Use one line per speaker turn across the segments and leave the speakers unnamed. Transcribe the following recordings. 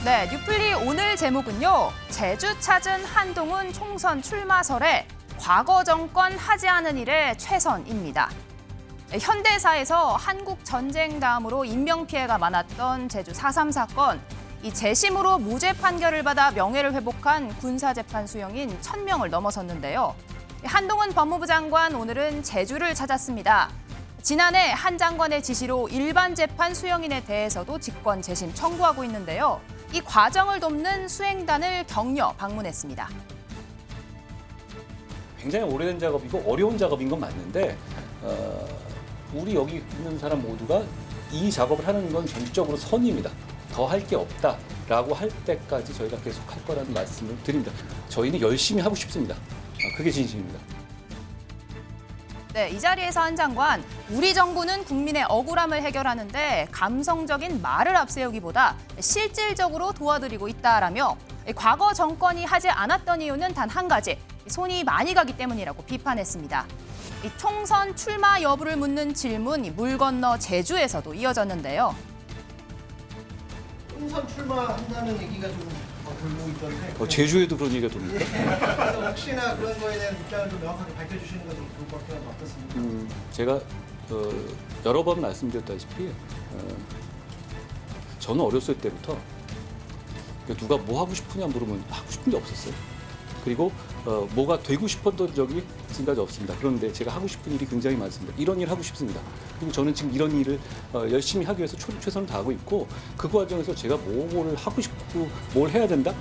네, 뉴플리 오늘 제목은요. 제주 찾은 한동훈 총선 출마설에 과거 정권 하지 않은 일에 최선입니다. 현대사에서 한국 전쟁 다음으로 인명피해가 많았던 제주 4.3 사건, 이 재심으로 무죄 판결을 받아 명예를 회복한 군사재판 수용인 1,000명을 넘어섰는데요. 한동훈 법무부 장관 오늘은 제주를 찾았습니다. 지난해 한 장관의 지시로 일반 재판 수용인에 대해서도 직권 재심 청구하고 있는데요. 이 과정을 돕는 수행단을 격려 방문했습니다.
굉장히 오래된 작업이고 어려운 작업인 건 맞는데 우리 여기 있는 사람 모두가 이 작업을 하는 건 전적으로 선입니다. 더 할 게 없다라고 할 때까지 저희가 계속 할 거라는 말씀을 드립니다. 저희는 열심히 하고 싶습니다. 그게 진심입니다.
네, 이 자리에서 한 장관, 우리 정부는 국민의 억울함을 해결하는데 감성적인 말을 앞세우기보다 실질적으로 도와드리고 있다라며 과거 정권이 하지 않았던 이유는 단 한 가지, 손이 많이 가기 때문이라고 비판했습니다. 이 총선 출마 여부를 묻는 질문이 물 건너 제주에서도 이어졌는데요.
총선 출마한다는 얘기가 좀 돌고 있던데.
제주에도 그런 얘기가 돕니까?
그래서 혹시나 그런 거에 대한 입장을 좀 명확하게 밝혀주시는 건 좀 좋을 것 같아요. 어떻습니까?
제가 여러 번 말씀드렸다시피 저는 어렸을 때부터 누가 뭐 하고 싶으냐 물으면 하고 싶은 게 없었어요. 그리고 뭐가 되고 싶었던 적이 지금까지 없습니다. 그런데 제가 하고 싶은 일이 굉장히 많습니다. 이런 일 하고 싶습니다. 그리고 저는 지금 이런 일을 열심히 하기 위해서 최선을 다하고 있고 그 과정에서 제가 뭘 하고 싶고 뭘 해야 된다?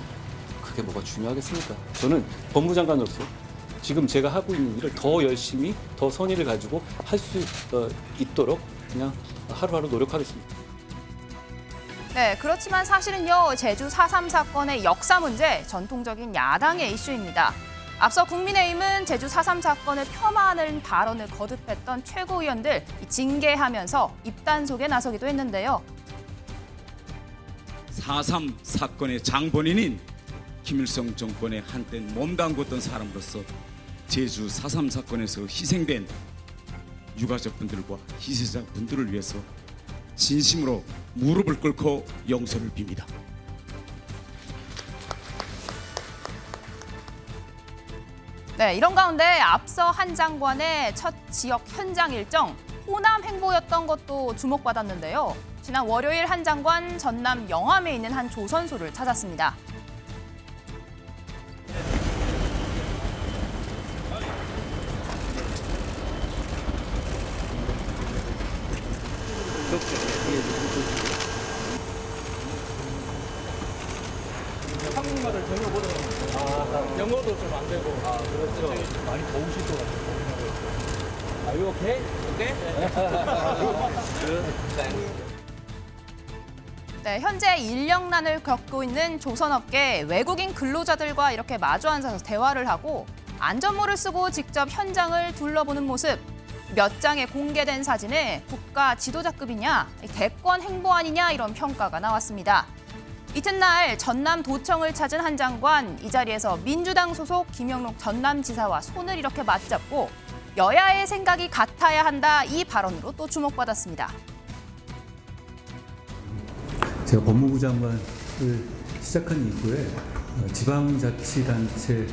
그게 뭐가 중요하겠습니까? 저는 법무장관으로서 지금 제가 하고 있는 일을 더 열심히 더 선의를 가지고 할 수 있도록 그냥 하루하루 노력하겠습니다.
네, 그렇지만 사실은요, 제주 4.3 사건의 역사 문제, 전통적인 야당의 이슈입니다. 앞서 국민의힘은 제주 4.3 사건을 폄하하는 발언을 거듭했던 최고위원들 징계하면서 입단속에 나서기도 했는데요.
4.3 사건의 장본인인 김일성 정권에 한때 몸담궜던 사람으로서 제주 4.3 사건에서 희생된 유가족분들과 희생자분들을 위해서 진심으로 무릎을 꿇고 용서를 빕니다.
네, 이런 가운데 앞서 한 장관의 첫 지역 현장 일정, 호남 행보였던 것도 주목받았는데요. 지난 월요일 한 장관 전남 영암에 있는 한 조선소를 찾았습니다.
한국말을 전혀 못하는 영어도 좀 안 되고 그렇죠. 많이 더우실 것 같아요. Are you okay?
네, 현재 인력난을 겪고 있는 조선업계 외국인 근로자들과 이렇게 마주 앉아서 대화를 하고 안전모를 쓰고 직접 현장을 둘러보는 모습. 몇 장의 공개된 사진에 국가 지도자급이냐, 대권 행보 아니냐 이런 평가가 나왔습니다. 이튿날 전남도청을 찾은 한 장관, 이 자리에서 민주당 소속 김영록 전남지사와 손을 이렇게 맞잡고 여야의 생각이 같아야 한다 이 발언으로 또 주목받았습니다.
제가 법무부 장관을 시작한 이후에 지방자치단체를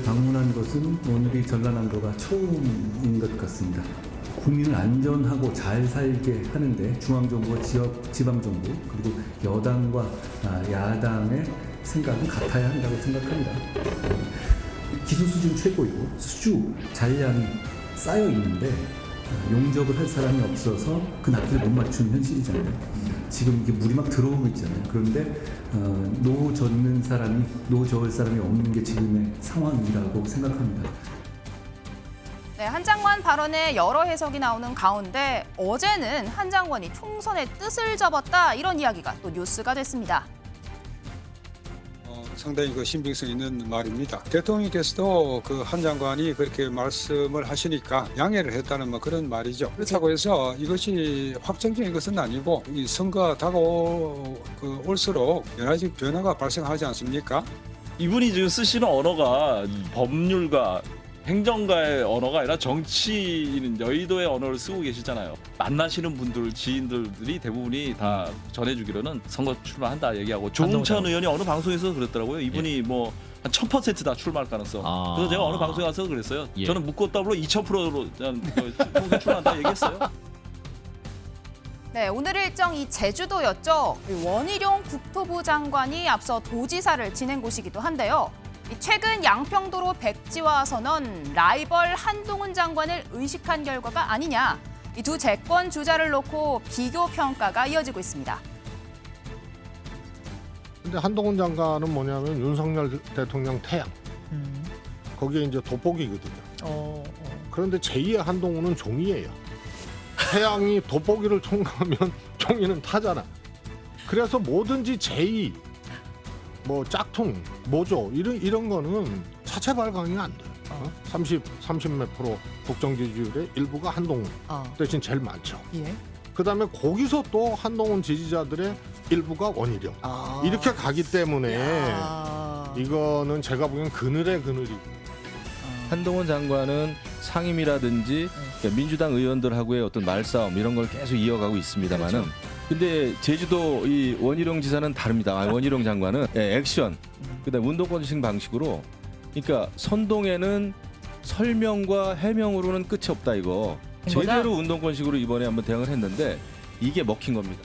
방문한 것은 오늘이 전라남도가 처음인 것 같습니다. 국민을 안전하고 잘 살게 하는데 중앙정부와 지방정부 그리고 여당과 야당의 생각은 같아야 한다고 생각합니다. 기술 수준 최고이고 수주 잔량이 쌓여 있는데 용접을 할 사람이 없어서 그 납기를 못 맞추는 현실이잖아요. 지금 이게 물이 막 들어오고 있잖아요. 그런데 노 젓는 사람이, 노 저을 사람이 없는 게 지금의 상황이라고 생각합니다.
네, 한 장관 발언에 여러 해석이 나오는 가운데 어제는 한 장관이 총선의 뜻을 접었다 이런 이야기가 또 뉴스가 됐습니다.
상당히 신빙성 있는 말입니다. 대통령께서도 그 한 장관이 그렇게 말씀을 하시니까 양해를 했다는 그런 말이죠. 그렇다고 해서 이것이 확정적인 것은 아니고 이 선거가 다가올수록 여러 가지 변화가 발생하지 않습니까?
이분이 지금 쓰시는 언어가 법률가 행정가의 언어가 아니라 정치인 여의도의 언어를 쓰고 계시잖아요. 만나시는 분들, 지인들이 대부분이 다 전해주기로는 선거 출마한다 얘기하고 조응천 의원이 어느 방송에서 그랬더라고요. 이분이 뭐 한 1000%다 출마할 가능성. 그래서 제가 어느 방송에 가서 그랬어요. 저는 묻고 더블어 2000%로 총선 출마한다 얘기했어요.
네, 오늘 일정 이 제주도였죠. 원희룡 국토부 장관이 앞서 도지사를 지낸 곳이기도 한데요. 최근 양평도로 백지화 선언 라이벌 한동훈 장관을 의식한 결과가 아니냐. 이 두 재권 주자를 놓고 비교 평가가 이어지고 있습니다.
근데 한동훈 장관은 뭐냐면 윤석열 대통령 태양. 거기에 이제 돋보기거든요. 그런데 제2의 한동훈은 종이에요. 태양이 돋보기를 총하면 종이는 타잖아. 그래서 뭐든지 제2, 뭐 짝퉁, 모조 이런 거는 차체 발광이 안 돼. 30몇 프로 국정 지지율의 일부가 한동훈 대신 제일 많죠. 그다음에 거기서 또 한동훈 지지자들의 일부가 원희룡. 이렇게 가기 때문에 이거는 제가 보기엔 그늘의 그늘이.
한동훈 장관은 상임이라든지 민주당 의원들하고의 어떤 말싸움 이런 걸 계속 이어가고 있습니다만은 근데 제주도 이 원희룡 지사는 다릅니다. 원희룡 장관은 액션, 그다음 운동권식 방식으로 그러니까 선동에는 설명과 해명으로는 끝이 없다 이거. 제대로 운동권식으로 이번에 한번 대응을 했는데 이게 먹힌 겁니다.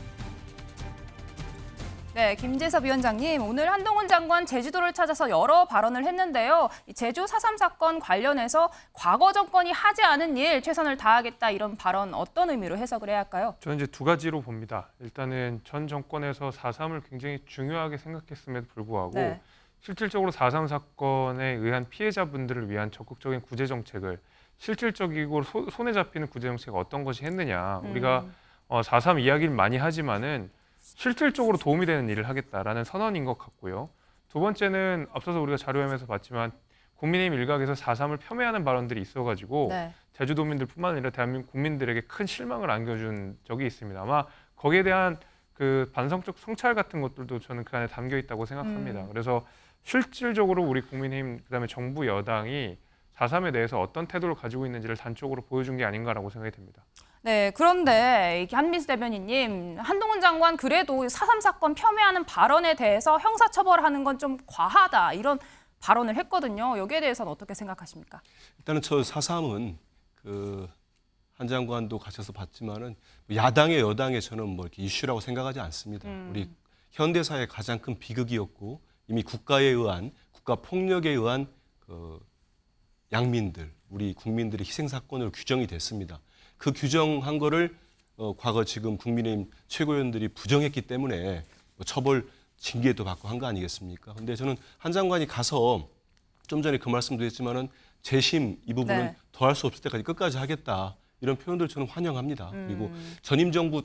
네, 김재섭 위원장님, 오늘 한동훈 장관 제주도를 찾아서 여러 발언을 했는데요. 이 제주 4.3 사건 관련해서 과거 정권이 하지 않은 일 최선을 다하겠다 이런 발언 어떤 의미로 해석을 해야 할까요?
저는 이제 두 가지로 봅니다. 일단은 전 정권에서 4.3을 굉장히 중요하게 생각했음에도 불구하고 실질적으로 4.3 사건에 의한 피해자분들을 위한 적극적인 구제 정책을 실질적이고 손에 잡히는 구제 정책이 어떤 것이 했느냐. 우리가 4.3 이야기를 많이 하지만은 실질적으로 도움이 되는 일을 하겠다라는 선언인 것 같고요. 두 번째는 앞서서 우리가 자료화면에서 봤지만 국민의힘 일각에서 4.3을 폄훼하는 발언들이 있어가지고 제주도민들뿐만 아니라 대한민국 국민들에게 큰 실망을 안겨준 적이 있습니다. 아마 거기에 대한 그 반성적 성찰 같은 것들도 저는 그 안에 담겨 있다고 생각합니다. 그래서 실질적으로 우리 국민의힘 그다음에 정부 여당이 4.3에 대해서 어떤 태도를 가지고 있는지를 단적으로 보여준 게 아닌가라고 생각이 됩니다.
네, 그런데 한민수 대변인님, 한동훈 장관 그래도 4.3 사건 폄훼하는 발언에 대해서 형사처벌하는 건 좀 과하다 이런 발언을 했거든요. 여기에 대해서는 어떻게 생각하십니까?
일단은 저 4.3은 그 한 장관도 가셔서 봤지만은 야당의 여당의 저는 뭐 이렇게 이슈라고 생각하지 않습니다. 우리 현대사의 가장 큰 비극이었고 이미 국가에 의한 국가 폭력에 의한 그 양민들, 우리 국민들의 희생 사건으로 규정이 됐습니다. 그 규정한 거를 과거 지금 국민의힘 최고위원들이 부정했기 때문에 뭐 처벌 징계도 받고 한 거 아니겠습니까? 근데 저는 한 장관이 가서 좀 전에 그 말씀도 했지만은 재심 이 부분은 더할 수 없을 때까지 끝까지 하겠다. 이런 표현들 저는 환영합니다. 그리고 전임 정부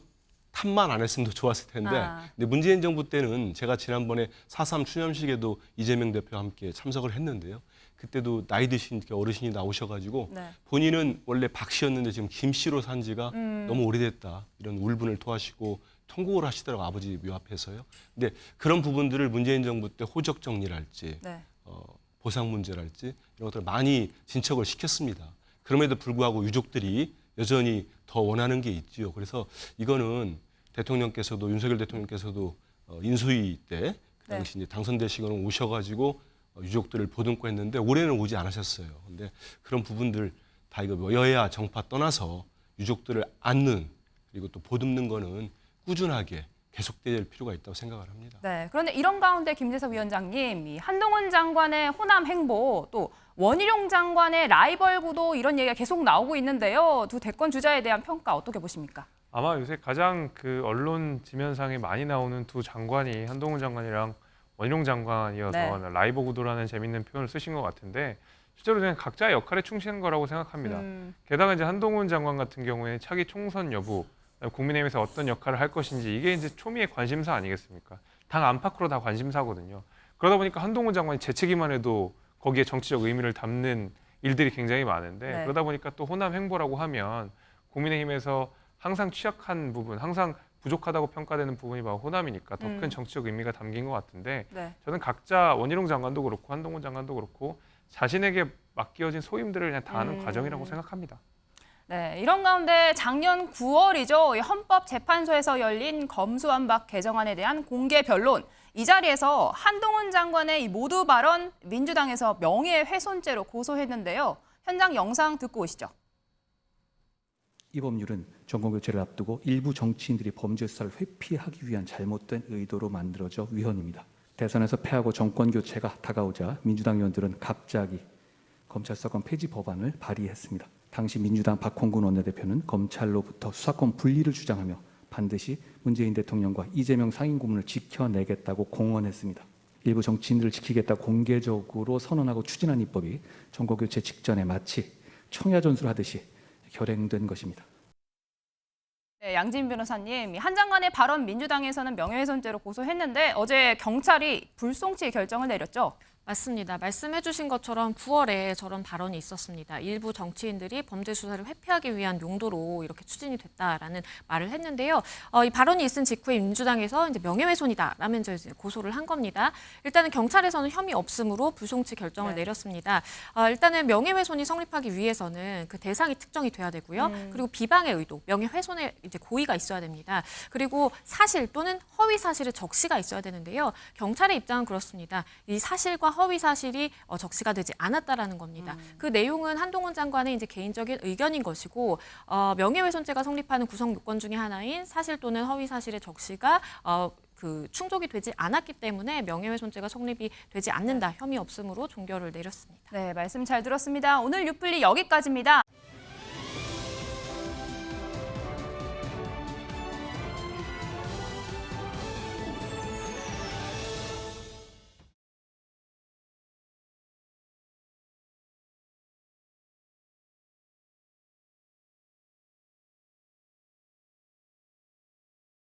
탓만 안 했으면 더 좋았을 텐데 근데 문재인 정부 때는 제가 지난번에 4.3 추념식에도 이재명 대표와 함께 참석을 했는데요. 그때도 나이 드신 어르신이 나오셔가지고 본인은 원래 박 씨였는데 지금 김 씨로 산 지가 너무 오래됐다. 이런 울분을 토하시고 통곡을 하시더라고 아버지 묘 앞에서요. 근데 그런 부분들을 문재인 정부 때 호적 정리랄지 보상 문제랄지 이런 것들을 많이 진척을 시켰습니다. 그럼에도 불구하고 유족들이 여전히 더 원하는 게 있지요. 그래서 이거는 대통령께서도 윤석열 대통령께서도 인수위 때 그 당시 이제 당선되시고는 오셔가지고 유족들을 보듬고 했는데 올해는 오지 않으셨어요. 근데 그런 부분들 다 이거 뭐 여야 정파 떠나서 유족들을 안는 그리고 또 보듬는 거는 꾸준하게 계속될 필요가 있다고 생각을 합니다.
네, 그런데 이런 가운데 김재섭 위원장님, 이 한동훈 장관의 호남 행보, 또 원희룡 장관의 라이벌 구도 이런 얘기가 계속 나오고 있는데요. 두 대권 주자에 대한 평가 어떻게 보십니까?
아마 요새 가장 그 언론 지면상에 많이 나오는 두 장관이 한동훈 장관이랑 원희룡 장관이어서 라이벌 구도라는 재밌는 표현을 쓰신 것 같은데 실제로 그냥 각자의 역할에 충실한 거라고 생각합니다. 게다가 이제 한동훈 장관 같은 경우에 차기 총선 여부, 국민의힘에서 어떤 역할을 할 것인지 이게 이제 초미의 관심사 아니겠습니까? 당 안팎으로 다 관심사거든요. 그러다 보니까 한동훈 장관이 재채기만 해도 거기에 정치적 의미를 담는 일들이 굉장히 많은데 그러다 보니까 또 호남 행보라고 하면 국민의힘에서 항상 취약한 부분, 항상 부족하다고 평가되는 부분이 바로 호남이니까 더 큰 정치적 의미가 담긴 것 같은데 저는 각자 원희룡 장관도 그렇고 한동훈 장관도 그렇고 자신에게 맡겨진 소임들을 그냥 다 하는 과정이라고 생각합니다.
네, 이런 가운데 작년 9월이죠. 헌법재판소에서 열린 검수완박 개정안에 대한 공개 변론. 이 자리에서 한동훈 장관의 이 모두 발언 민주당에서 명예훼손죄로 고소했는데요. 현장 영상 듣고 오시죠.
이 법률은 정권교체를 앞두고 일부 정치인들이 범죄 수사를 회피하기 위한 잘못된 의도로 만들어져 위헌입니다. 대선에서 패하고 정권교체가 다가오자 민주당 의원들은 갑자기 검찰수사권 폐지 법안을 발의했습니다. 당시 민주당 박홍근 원내대표는 검찰로부터 수사권 분리를 주장하며 반드시 문재인 대통령과 이재명 상임고문을 지켜내겠다고 공언했습니다. 일부 정치인들을 지키겠다고 공개적으로 선언하고 추진한 입법이 정권교체 직전에 마치 청야전술을 하듯이 결행된 것입니다.
네, 양진 변호사님, 한 장관의 발언 민주당에서는 명예훼손죄로 고소했는데 어제 경찰이 불송치 결정을 내렸죠?
맞습니다. 말씀해 주신 것처럼 9월에 저런 발언이 있었습니다. 일부 정치인들이 범죄 수사를 회피하기 위한 용도로 이렇게 추진이 됐다라는 말을 했는데요. 이 발언이 있은 직후에 민주당에서 이제 명예훼손이다라면서 이제 고소를 한 겁니다. 일단은 경찰에서는 혐의 없음으로 불송치 결정을 내렸습니다. 일단은 명예훼손이 성립하기 위해서는 그 대상이 특정이 돼야 되고요. 그리고 비방의 의도, 명예훼손의 이제 고의가 있어야 됩니다. 그리고 사실 또는 허위 사실의 적시가 있어야 되는데요. 경찰의 입장은 그렇습니다. 이 사실과 허위 사실이 적시가 되지 않았다라는 겁니다. 그 내용은 한동훈 장관의 이제 개인적인 의견인 것이고 명예훼손죄가 성립하는 구성 요건 중에 하나인 사실 또는 허위 사실의 적시가 충족이 되지 않았기 때문에 명예훼손죄가 성립이 되지 않는다. 혐의 없음으로 종결을 내렸습니다.
네, 말씀 잘 들었습니다. 오늘 뉴플리 여기까지입니다.